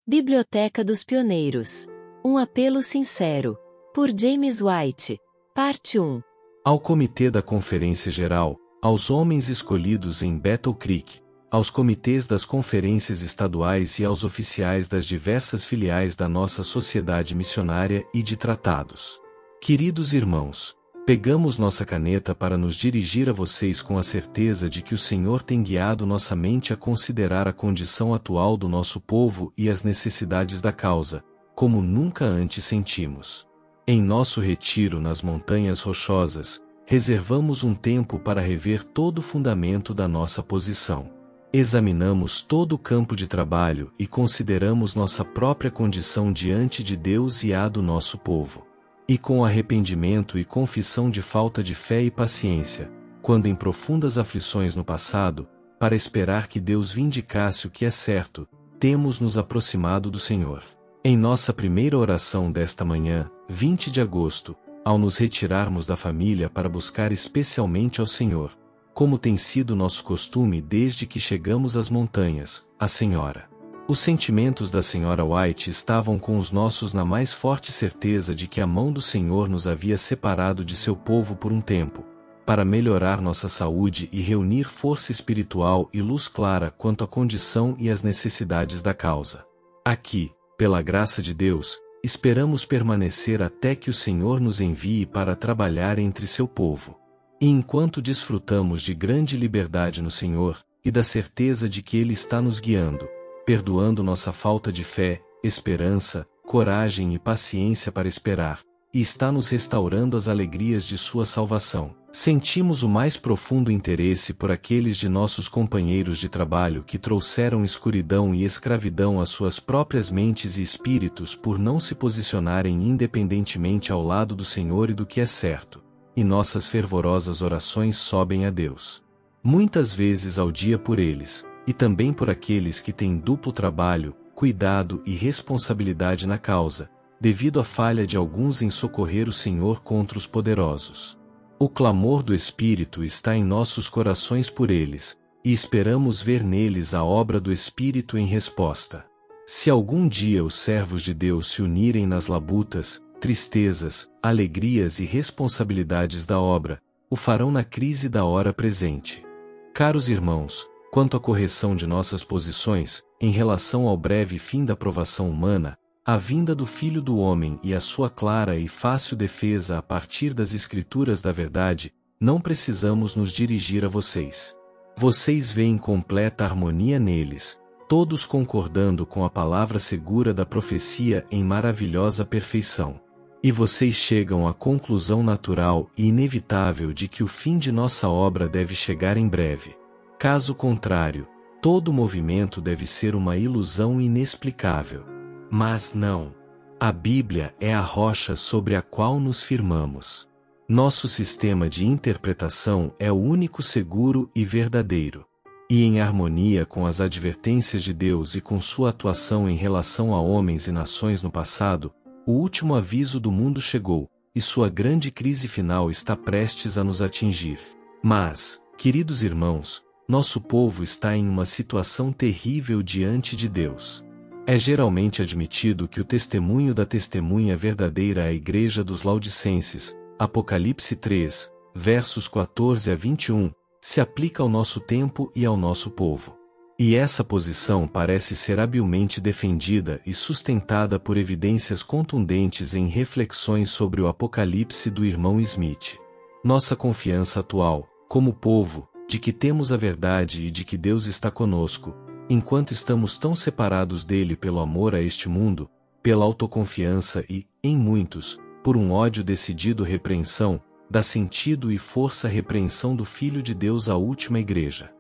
Biblioteca dos Pioneiros. Um apelo sincero. Por James White. Parte 1. Ao Comitê da Conferência Geral, aos homens escolhidos em Battle Creek, aos comitês das conferências estaduais e aos oficiais das diversas filiais da nossa sociedade missionária e de tratados. Queridos irmãos, pegamos nossa caneta para nos dirigir a vocês com a certeza de que o Senhor tem guiado nossa mente a considerar a condição atual do nosso povo e as necessidades da causa, como nunca antes sentimos. Em nosso retiro nas Montanhas Rochosas, reservamos um tempo para rever todo o fundamento da nossa posição. Examinamos todo o campo de trabalho e consideramos nossa própria condição diante de Deus e a do nosso povo. E com arrependimento e confissão de falta de fé e paciência, quando em profundas aflições no passado, para esperar que Deus vindicasse o que é certo, temos nos aproximado do Senhor. Em nossa primeira oração desta manhã, 20 de agosto, ao nos retirarmos da família para buscar especialmente ao Senhor, como tem sido nosso costume desde que chegamos às montanhas, a Senhora. Os sentimentos da Sra. White estavam com os nossos na mais forte certeza de que a mão do Senhor nos havia separado de seu povo por um tempo, para melhorar nossa saúde e reunir força espiritual e luz clara quanto à condição e às necessidades da causa. Aqui, pela graça de Deus, esperamos permanecer até que o Senhor nos envie para trabalhar entre seu povo. E enquanto desfrutamos de grande liberdade no Senhor, e da certeza de que Ele está nos guiando, perdoando nossa falta de fé, esperança, coragem e paciência para esperar, e está nos restaurando as alegrias de sua salvação, sentimos o mais profundo interesse por aqueles de nossos companheiros de trabalho que trouxeram escuridão e escravidão às suas próprias mentes e espíritos por não se posicionarem independentemente ao lado do Senhor e do que é certo, e nossas fervorosas orações sobem a Deus. Muitas vezes ao dia por eles, e também por aqueles que têm duplo trabalho, cuidado e responsabilidade na causa, devido à falha de alguns em socorrer o Senhor contra os poderosos. O clamor do Espírito está em nossos corações por eles, e esperamos ver neles a obra do Espírito em resposta. Se algum dia os servos de Deus se unirem nas labutas, tristezas, alegrias e responsabilidades da obra, o farão na crise da hora presente. Caros irmãos, quanto à correção de nossas posições, em relação ao breve fim da provação humana, a vinda do Filho do Homem e a sua clara e fácil defesa a partir das Escrituras da verdade, não precisamos nos dirigir a vocês. Vocês veem completa harmonia neles, todos concordando com a palavra segura da profecia em maravilhosa perfeição. E vocês chegam à conclusão natural e inevitável de que o fim de nossa obra deve chegar em breve. Caso contrário, todo movimento deve ser uma ilusão inexplicável. Mas não. A Bíblia é a rocha sobre a qual nos firmamos. Nosso sistema de interpretação é o único seguro e verdadeiro. E em harmonia com as advertências de Deus e com sua atuação em relação a homens e nações no passado, o último aviso do mundo chegou, e sua grande crise final está prestes a nos atingir. Mas, queridos irmãos, nosso povo está em uma situação terrível diante de Deus. É geralmente admitido que o testemunho da testemunha verdadeira à Igreja dos Laodicenses, Apocalipse 3, versos 14 a 21, se aplica ao nosso tempo e ao nosso povo. E essa posição parece ser habilmente defendida e sustentada por evidências contundentes em reflexões sobre o Apocalipse do irmão Smith. Nossa confiança atual, como povo, de que temos a verdade e de que Deus está conosco, enquanto estamos tão separados dele pelo amor a este mundo, pela autoconfiança e, em muitos, por um ódio decidido repreensão, dá sentido e força à repreensão do Filho de Deus à última igreja.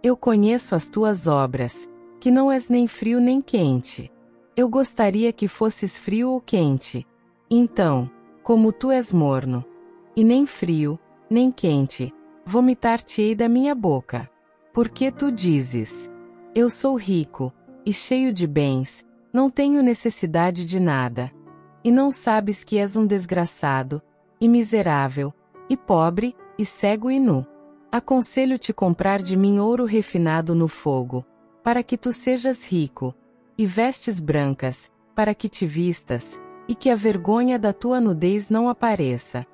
Eu conheço as tuas obras, que não és nem frio nem quente. Eu gostaria que fosses frio ou quente. Então, como tu és morno, e nem frio, nem quente, vomitar-te-ei da minha boca. Porque tu dizes: eu sou rico, e cheio de bens, não tenho necessidade de nada. E não sabes que és um desgraçado, e miserável, e pobre, e cego e nu. Aconselho-te comprar de mim ouro refinado no fogo, para que tu sejas rico, e vestes brancas, para que te vistas, e que a vergonha da tua nudez não apareça,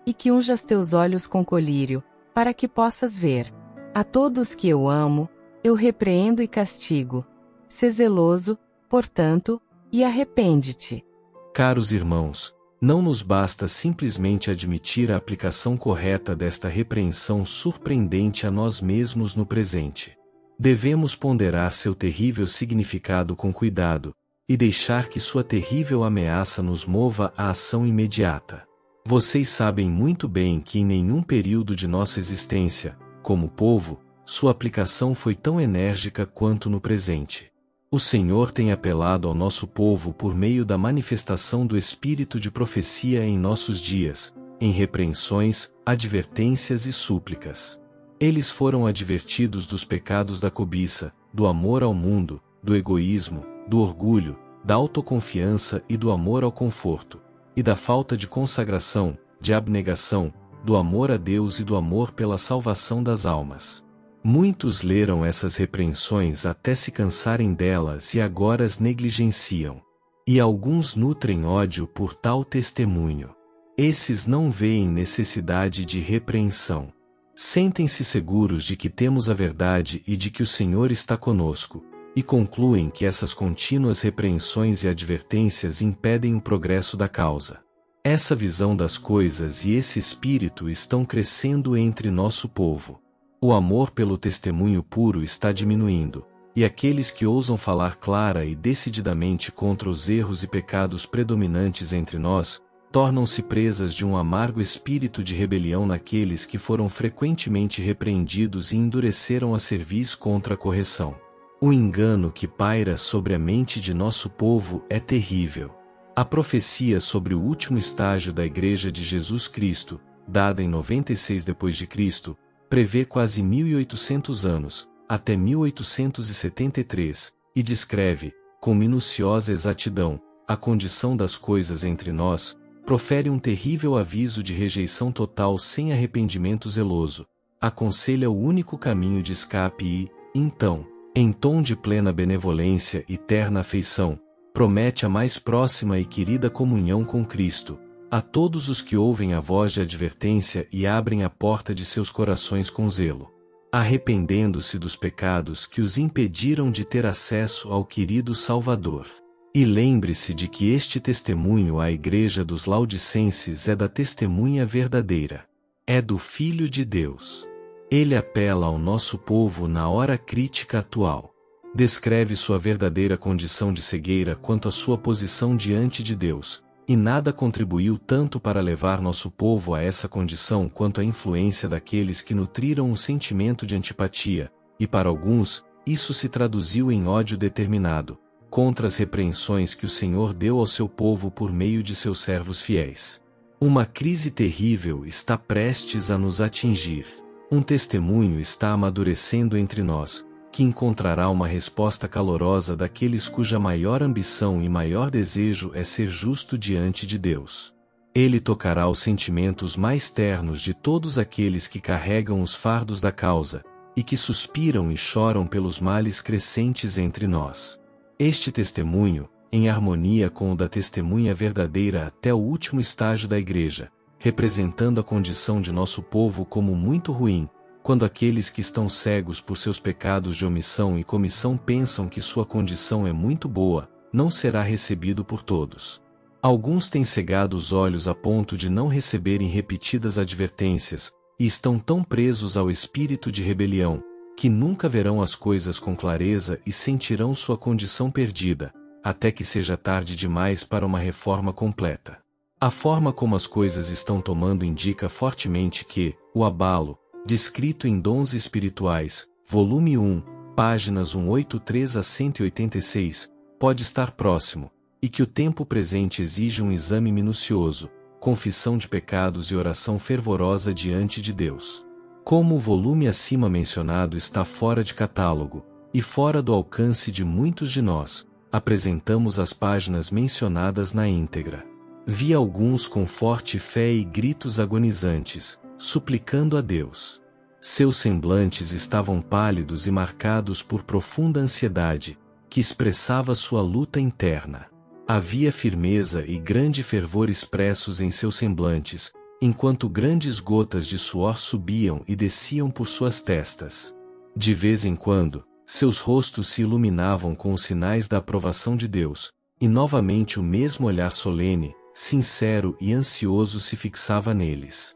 e que unjas teus olhos com colírio, para que possas ver. A todos que eu amo, eu repreendo e castigo. Sê zeloso, portanto, e arrepende-te. Caros irmãos, não nos basta simplesmente admitir a aplicação correta desta repreensão surpreendente a nós mesmos no presente. Devemos ponderar seu terrível significado com cuidado, e deixar que sua terrível ameaça nos mova à ação imediata. Vocês sabem muito bem que em nenhum período de nossa existência, como povo, sua aplicação foi tão enérgica quanto no presente. O Senhor tem apelado ao nosso povo por meio da manifestação do espírito de profecia em nossos dias, em repreensões, advertências e súplicas. Eles foram advertidos dos pecados da cobiça, do amor ao mundo, do egoísmo, do orgulho, da autoconfiança e do amor ao conforto, e da falta de consagração, de abnegação, do amor a Deus e do amor pela salvação das almas. Muitos leram essas repreensões até se cansarem delas e agora as negligenciam. E alguns nutrem ódio por tal testemunho. Esses não veem necessidade de repreensão. Sentem-se seguros de que temos a verdade e de que o Senhor está conosco, e concluem que essas contínuas repreensões e advertências impedem o progresso da causa. Essa visão das coisas e esse espírito estão crescendo entre nosso povo. O amor pelo testemunho puro está diminuindo, e aqueles que ousam falar clara e decididamente contra os erros e pecados predominantes entre nós, tornam-se presas de um amargo espírito de rebelião naqueles que foram frequentemente repreendidos e endureceram a cerviz contra a correção. O engano que paira sobre a mente de nosso povo é terrível. A profecia sobre o último estágio da Igreja de Jesus Cristo, dada em 96 d.C., prevê quase 1800 anos, até 1873, e descreve, com minuciosa exatidão, a condição das coisas entre nós, profere um terrível aviso de rejeição total sem arrependimento zeloso, aconselha o único caminho de escape e, então, em tom de plena benevolência e terna afeição, promete a mais próxima e querida comunhão com Cristo, a todos os que ouvem a voz de advertência e abrem a porta de seus corações com zelo, arrependendo-se dos pecados que os impediram de ter acesso ao querido Salvador. E lembre-se de que este testemunho à Igreja dos Laodicenses é da testemunha verdadeira. É do Filho de Deus. Ele apela ao nosso povo na hora crítica atual. Descreve sua verdadeira condição de cegueira quanto a sua posição diante de Deus. E nada contribuiu tanto para levar nosso povo a essa condição quanto a influência daqueles que nutriram um sentimento de antipatia, e para alguns, isso se traduziu em ódio determinado, contra as repreensões que o Senhor deu ao seu povo por meio de seus servos fiéis. Uma crise terrível está prestes a nos atingir. Um testemunho está amadurecendo entre nós, que encontrará uma resposta calorosa daqueles cuja maior ambição e maior desejo é ser justo diante de Deus. Ele tocará os sentimentos mais ternos de todos aqueles que carregam os fardos da causa, e que suspiram e choram pelos males crescentes entre nós. Este testemunho, em harmonia com o da testemunha verdadeira até o último estágio da Igreja, representando a condição de nosso povo como muito ruim, quando aqueles que estão cegos por seus pecados de omissão e comissão pensam que sua condição é muito boa, não será recebido por todos. Alguns têm cegado os olhos a ponto de não receberem repetidas advertências, e estão tão presos ao espírito de rebelião, que nunca verão as coisas com clareza e sentirão sua condição perdida, até que seja tarde demais para uma reforma completa. A forma como as coisas estão tomando indica fortemente que, o abalo, descrito em Dons Espirituais, volume 1, páginas 183 a 186, pode estar próximo, e que o tempo presente exige um exame minucioso, confissão de pecados e oração fervorosa diante de Deus. Como o volume acima mencionado está fora de catálogo, e fora do alcance de muitos de nós, apresentamos as páginas mencionadas na íntegra. Vi alguns com forte fé e gritos agonizantes, suplicando a Deus. Seus semblantes estavam pálidos e marcados por profunda ansiedade, que expressava sua luta interna. Havia firmeza e grande fervor expressos em seus semblantes, enquanto grandes gotas de suor subiam e desciam por suas testas. De vez em quando, seus rostos se iluminavam com os sinais da aprovação de Deus, e novamente o mesmo olhar solene, sincero e ansioso se fixava neles.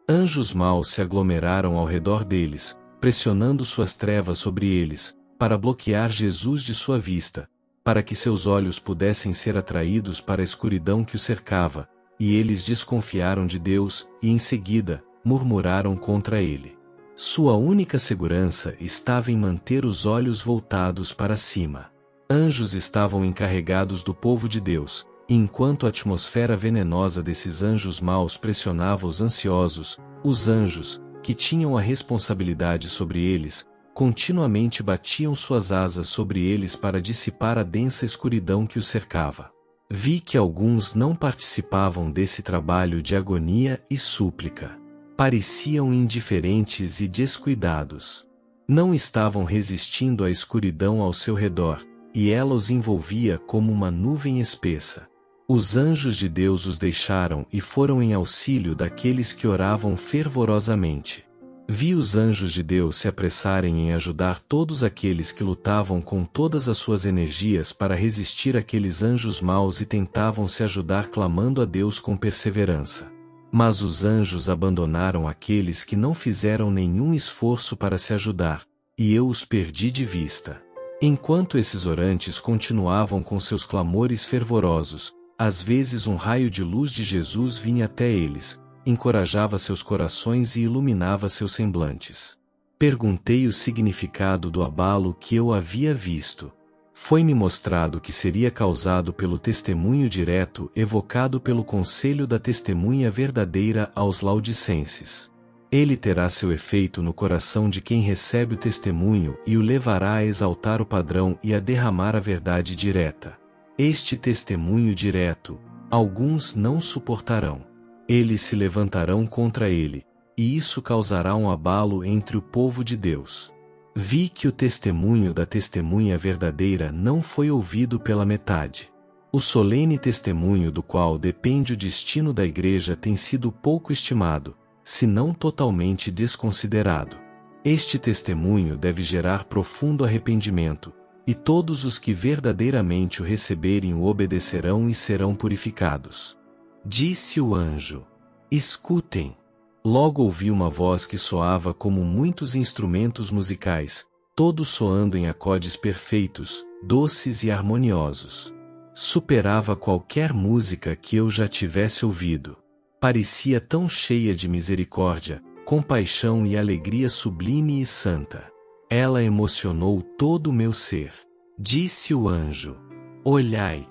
Anjos maus se aglomeraram ao redor deles, pressionando suas trevas sobre eles, para bloquear Jesus de sua vista, para que seus olhos pudessem ser atraídos para a escuridão que o cercava, e eles desconfiaram de Deus, e em seguida, murmuraram contra ele. Sua única segurança estava em manter os olhos voltados para cima. Anjos estavam encarregados do povo de Deus, e enquanto a atmosfera venenosa desses anjos maus pressionava os ansiosos, os anjos, que tinham a responsabilidade sobre eles, continuamente batiam suas asas sobre eles para dissipar a densa escuridão que os cercava. Vi que alguns não participavam desse trabalho de agonia e súplica. Pareciam indiferentes e descuidados. Não estavam resistindo à escuridão ao seu redor, e ela os envolvia como uma nuvem espessa. Os anjos de Deus os deixaram e foram em auxílio daqueles que oravam fervorosamente. Vi os anjos de Deus se apressarem em ajudar todos aqueles que lutavam com todas as suas energias para resistir àqueles anjos maus e tentavam se ajudar clamando a Deus com perseverança. Mas os anjos abandonaram aqueles que não fizeram nenhum esforço para se ajudar, e eu os perdi de vista. Enquanto esses orantes continuavam com seus clamores fervorosos, às vezes um raio de luz de Jesus vinha até eles, encorajava seus corações e iluminava seus semblantes. Perguntei o significado do abalo que eu havia visto. Foi-me mostrado que seria causado pelo testemunho direto evocado pelo conselho da testemunha verdadeira aos laodicenses. Ele terá seu efeito no coração de quem recebe o testemunho e o levará a exaltar o padrão e a derramar a verdade direta. Este testemunho direto, alguns não suportarão. Eles se levantarão contra ele, e isso causará um abalo entre o povo de Deus. Vi que o testemunho da testemunha verdadeira não foi ouvido pela metade. O solene testemunho do qual depende o destino da igreja tem sido pouco estimado, se não totalmente desconsiderado. Este testemunho deve gerar profundo arrependimento, e todos os que verdadeiramente o receberem o obedecerão e serão purificados. Disse o anjo: escutem. Logo ouvi uma voz que soava como muitos instrumentos musicais, todos soando em acordes perfeitos, doces e harmoniosos. Superava qualquer música que eu já tivesse ouvido. Parecia tão cheia de misericórdia, compaixão e alegria sublime e santa. Ela emocionou todo o meu ser. Disse o anjo: olhai.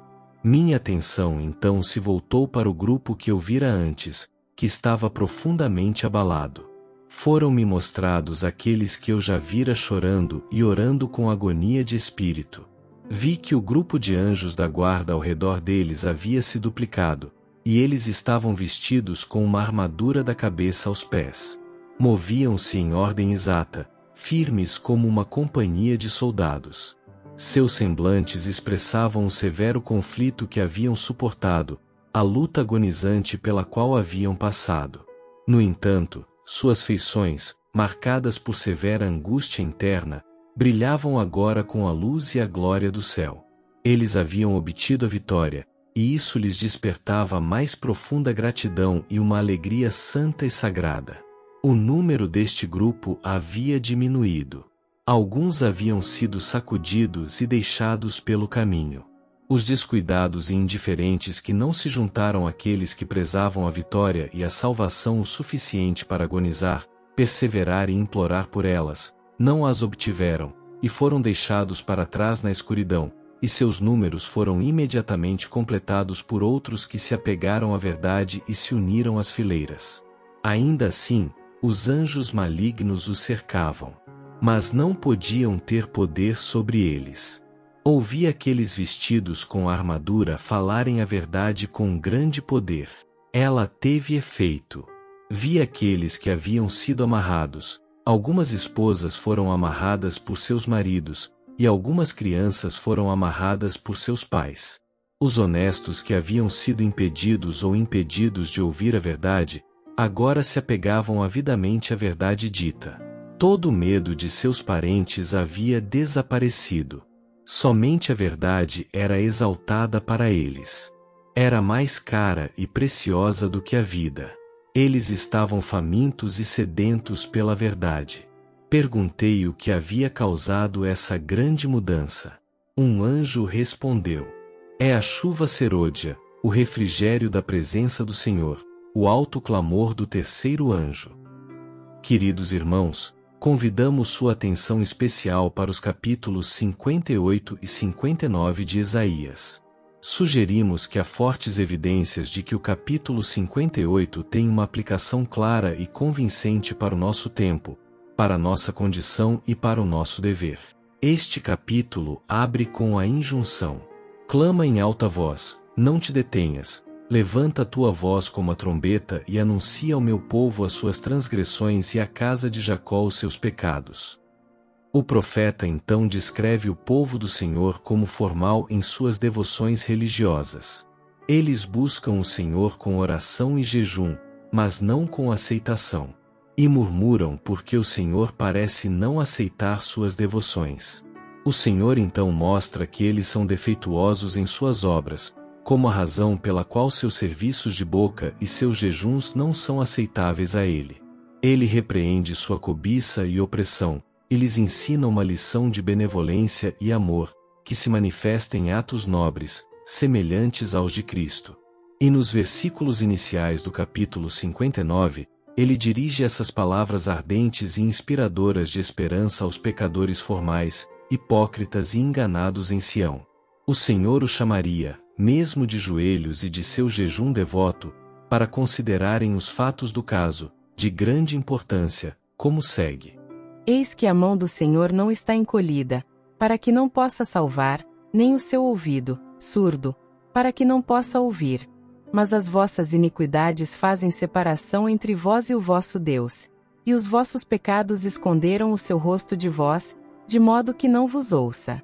Minha atenção então se voltou para o grupo que eu vira antes, que estava profundamente abalado. Foram-me mostrados aqueles que eu já vira chorando e orando com agonia de espírito. Vi que o grupo de anjos da guarda ao redor deles havia se duplicado, e eles estavam vestidos com uma armadura da cabeça aos pés. Moviam-se em ordem exata, firmes como uma companhia de soldados. Seus semblantes expressavam o severo conflito que haviam suportado, a luta agonizante pela qual haviam passado. No entanto, suas feições, marcadas por severa angústia interna, brilhavam agora com a luz e a glória do céu. Eles haviam obtido a vitória, e isso lhes despertava mais profunda gratidão e uma alegria santa e sagrada. O número deste grupo havia diminuído. Alguns haviam sido sacudidos e deixados pelo caminho. Os descuidados e indiferentes que não se juntaram àqueles que prezavam a vitória e a salvação o suficiente para agonizar, perseverar e implorar por elas, não as obtiveram, e foram deixados para trás na escuridão, e seus números foram imediatamente completados por outros que se apegaram à verdade e se uniram às fileiras. Ainda assim, os anjos malignos os cercavam, mas não podiam ter poder sobre eles. Ouvi aqueles vestidos com a armadura falarem a verdade com grande poder. Ela teve efeito. Vi aqueles que haviam sido amarrados. Algumas esposas foram amarradas por seus maridos, e algumas crianças foram amarradas por seus pais. Os honestos que haviam sido impedidos ou impedidos de ouvir a verdade, agora se apegavam avidamente à verdade dita. Todo o medo de seus parentes havia desaparecido. Somente a verdade era exaltada para eles. Era mais cara e preciosa do que a vida. Eles estavam famintos e sedentos pela verdade. Perguntei o que havia causado essa grande mudança. Um anjo respondeu: é a chuva serôdia, o refrigério da presença do Senhor, o alto clamor do terceiro anjo. Queridos irmãos, convidamos sua atenção especial para os capítulos 58 e 59 de Isaías. Sugerimos que há fortes evidências de que o capítulo 58 tem uma aplicação clara e convincente para o nosso tempo, para a nossa condição e para o nosso dever. Este capítulo abre com a injunção: clama em alta voz, não te detenhas, levanta a tua voz como a trombeta e anuncia ao meu povo as suas transgressões e à casa de Jacó os seus pecados. O profeta então descreve o povo do Senhor como formal em suas devoções religiosas. Eles buscam o Senhor com oração e jejum, mas não com aceitação. E murmuram porque o Senhor parece não aceitar suas devoções. O Senhor então mostra que eles são defeituosos em suas obras, como a razão pela qual seus serviços de boca e seus jejuns não são aceitáveis a Ele. Ele repreende sua cobiça e opressão, e lhes ensina uma lição de benevolência e amor, que se manifesta em atos nobres, semelhantes aos de Cristo. E nos versículos iniciais do capítulo 59, ele dirige essas palavras ardentes e inspiradoras de esperança aos pecadores formais, hipócritas e enganados em Sião. O Senhor o chamaria, mesmo de joelhos e de seu jejum devoto, para considerarem os fatos do caso, de grande importância, como segue. Eis que a mão do Senhor não está encolhida, para que não possa salvar, nem o seu ouvido, surdo, para que não possa ouvir. Mas as vossas iniquidades fazem separação entre vós e o vosso Deus, e os vossos pecados esconderam o seu rosto de vós, de modo que não vos ouça.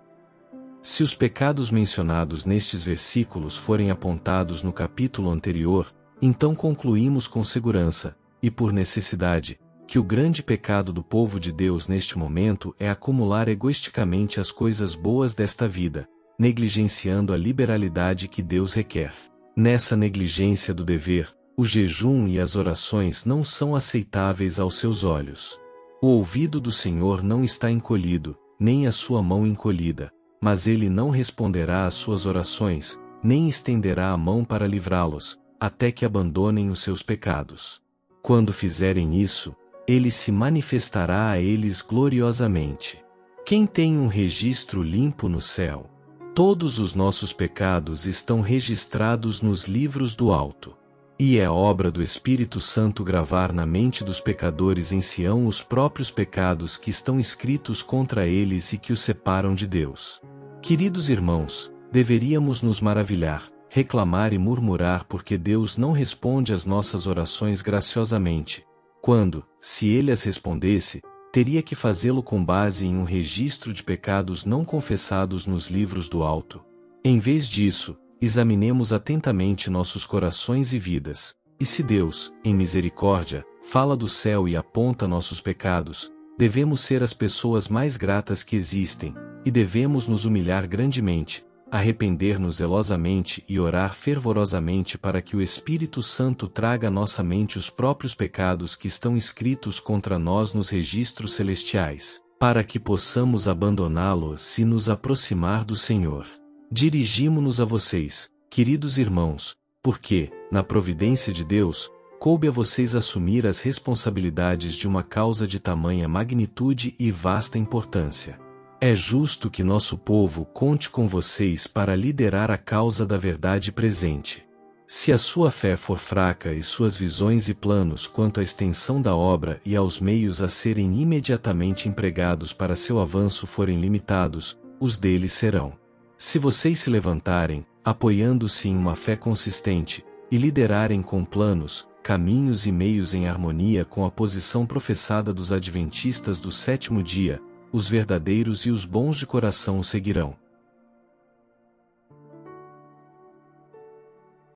Se os pecados mencionados nestes versículos forem apontados no capítulo anterior, então concluímos com segurança, e por necessidade, que o grande pecado do povo de Deus neste momento é acumular egoisticamente as coisas boas desta vida, negligenciando a liberalidade que Deus requer. Nessa negligência do dever, o jejum e as orações não são aceitáveis aos seus olhos. O ouvido do Senhor não está encolhido, nem a sua mão encolhida, mas ele não responderá às suas orações, nem estenderá a mão para livrá-los, até que abandonem os seus pecados. Quando fizerem isso, ele se manifestará a eles gloriosamente. Quem tem um registro limpo no céu? Todos os nossos pecados estão registrados nos livros do alto. E é obra do Espírito Santo gravar na mente dos pecadores em Sião os próprios pecados que estão escritos contra eles e que os separam de Deus. Queridos irmãos, deveríamos nos maravilhar, reclamar e murmurar porque Deus não responde às nossas orações graciosamente, quando, se ele as respondesse, teria que fazê-lo com base em um registro de pecados não confessados nos livros do alto. Em vez disso, examinemos atentamente nossos corações e vidas, e se Deus, em misericórdia, fala do céu e aponta nossos pecados, devemos ser as pessoas mais gratas que existem, e devemos nos humilhar grandemente, arrepender-nos zelosamente e orar fervorosamente para que o Espírito Santo traga à nossa mente os próprios pecados que estão escritos contra nós nos registros celestiais, para que possamos abandoná-los se nos aproximar do Senhor. Dirigimo-nos a vocês, queridos irmãos, porque, na providência de Deus, coube a vocês assumir as responsabilidades de uma causa de tamanha magnitude e vasta importância. É justo que nosso povo conte com vocês para liderar a causa da verdade presente. Se a sua fé for fraca e suas visões e planos quanto à extensão da obra e aos meios a serem imediatamente empregados para seu avanço forem limitados, os deles serão. Se vocês se levantarem, apoiando-se em uma fé consistente, e liderarem com planos, caminhos e meios em harmonia com a posição professada dos adventistas do sétimo dia, os verdadeiros e os bons de coração o seguirão.